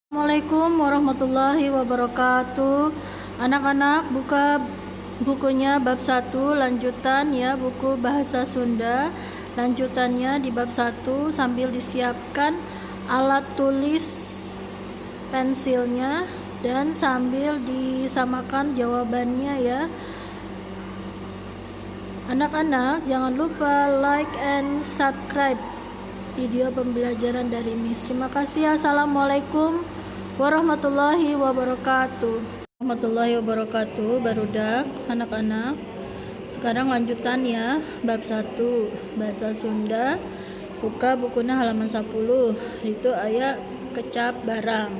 Assalamualaikum warahmatullahi wabarakatuh. Anak-anak buka bukunya bab 1 lanjutan ya, buku bahasa Sunda. Lanjutannya di bab 1 sambil disiapkan alat tulis pensilnya dan sambil disamakan jawabannya ya. Anak-anak jangan lupa like and subscribe video pembelajaran dari Miss. Terima kasih. Assalamualaikum warahmatullahi wabarakatuh. Warahmatullahi wabarakatuh. Barudak anak-anak. Sekarang lanjutan ya, bab 1 bahasa Sunda. Buka bukunya halaman 10. Itu ayat kecap barang.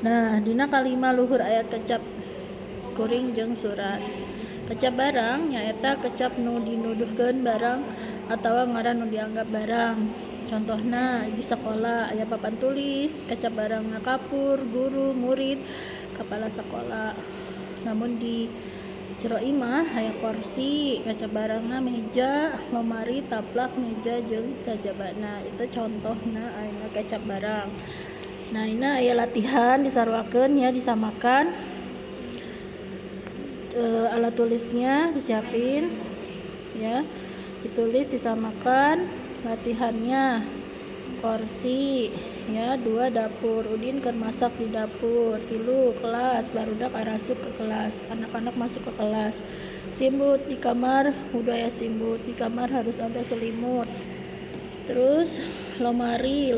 Nah, dina kalima luhur ayat kecap kuring jeung surat. Kecap barang nyaeta kecap nu dinuduhkeun barang atawa ngaran nu dianggap barang. Contohna di sekolah aya papan tulis, kecap barangna kapur, guru, murid, kepala sekolah. Namun di jero imah aya kursi, kecap barangna meja, lemari, taplak, meja jeung sajabana. Itu contohna aya kecap barang. Nah, ini aya latihan disarwakeun ya, disamakan. Alat tulisnya disiapin ya, ditulis disamakan. Latihannya kursi ya, 2 dapur, Udin keur masak di dapur, 3 kelas, barudak arasuk ke kelas, anak-anak masuk ke kelas. Simbut di kamar, udah ya simbut di kamar harus ada selimut. Terus lemari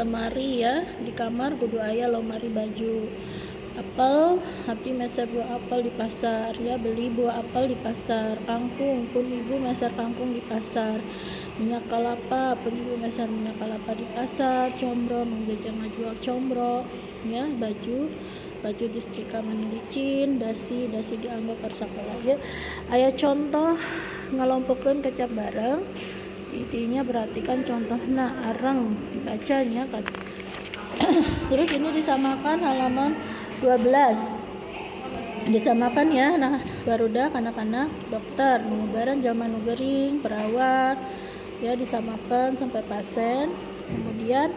ya, di kamar kudu aya lemari baju. Apel, abdi meser buah apel di pasar ya, beli buah apel di pasar. Kangkung, pun ibu meser kangkung di pasar. Minyak kelapa, pun ibu meser minyak kelapa di pasar. Combro, mengjajah ngajual combro ya. Baju disetrika mani licin. Dasi dianggap persakola ya. Aya contoh ngelompokeun kecap barang. Intinya perhatikan contohna areng dibacanya kan. Terus ini disamakan halaman 12 disamakan ya. Nah, barudak anak-anak dokter pengubaran zaman nu gering, perawat ya, disamakan sampai pasien. Kemudian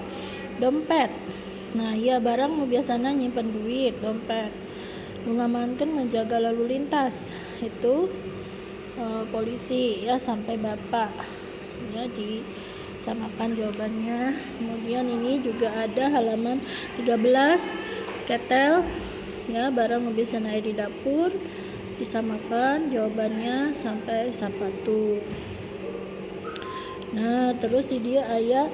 dompet. Nah, ya barang nu biasana nyimpen duit, dompet. Nu ngamankeun menjaga lalu lintas itu polisi ya, sampai bapak ya, disamakan jawabannya. Kemudian ini juga ada halaman 13 ketel ya, barang nu biasana aya di dapur, disamakan jawabannya sampai sepatu. Nah, terus di dia aya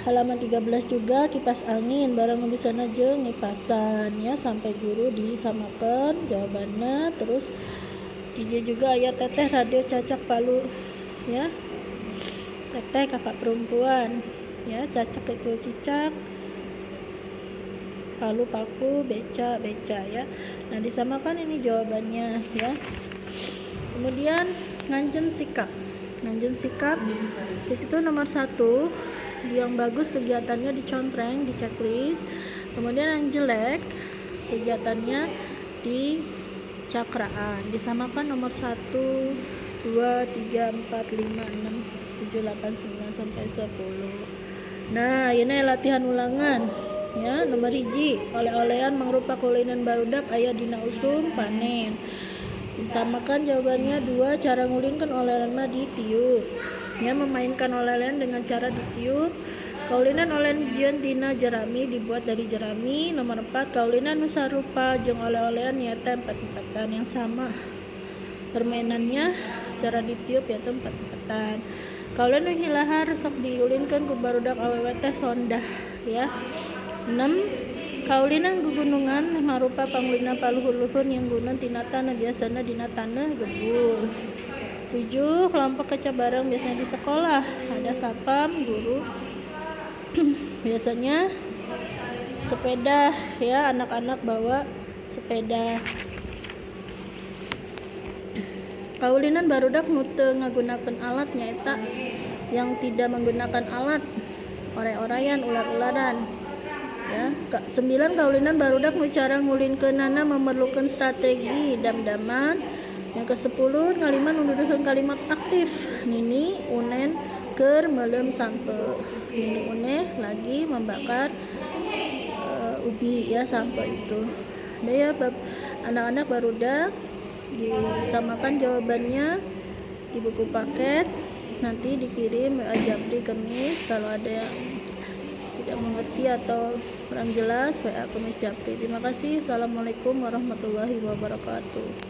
halaman 13 juga kipas angin, barang nu biasana jeung ngipasan ya, sampai guru disamakan jawabannya. Terus di dia juga aya teteh radio cacak palu ya, teteh kakak perempuan ya, cacak itu cicak, palu paku, beca ya. Nah, disamakan ini jawabannya ya. Kemudian nganjen sikap di situ nomor 1 yang bagus kegiatannya dicontreng di checklist. Kemudian yang jelek kegiatannya di cakraan. Disamakan nomor 1, 2, 3, 4, 5, 6, 7, 8, 9 sampai 10. Nah, ini latihan ulangan ya. Nomor 1, oleh-olehan mangrupa kulinan barudak aya dina usum panen. Disamakan jawabannya 2, cara ngulinkeun oleh-olehan mah ditiup ya, memainkan oleh-olehan dengan cara ditiup. Kaulinan oleh hijieun tina jerami dibuat dari jerami. Nomor 4, kaulinan nu sarupa jeung oleh-olehan nyaeta empet-empetan yang sama. Permainannya secara ditiup yaitu empet-empetan. Kaulinan nu hilahar sok diulinkeun ku barudak awewe teh sondah ya. 6, kaulinan gugunungan marupa panggulina paluhur-luhur yang gunan tina tanah, biasana dina tanah gebul. 7, kelompok kecap barang biasanya di sekolah ada satpam, guru. Biasanya sepeda ya, anak-anak bawa sepeda. Kaulinan barudak nu teu ngagunakeun alat nyaeta yang tidak menggunakan alat, ore-orayan, ular-ularan ya. 9, kaulinan barudak nu cara ngulinkeunana memerlukan strategi dam-daman. Yang ke-10, ngaliman nuduhkeun kalimat aktif, nini, unen, keur melem sampe uneh lagi membakar ubi ya sampai itu. Nah ya anak-anak barudak disamakan jawabannya di buku paket, nanti dikirim Japri Kemis. Kalau ada yang tidak mengerti atau kurang jelas WA Kemis Japri. Terima kasih. Assalamualaikum warahmatullahi wabarakatuh.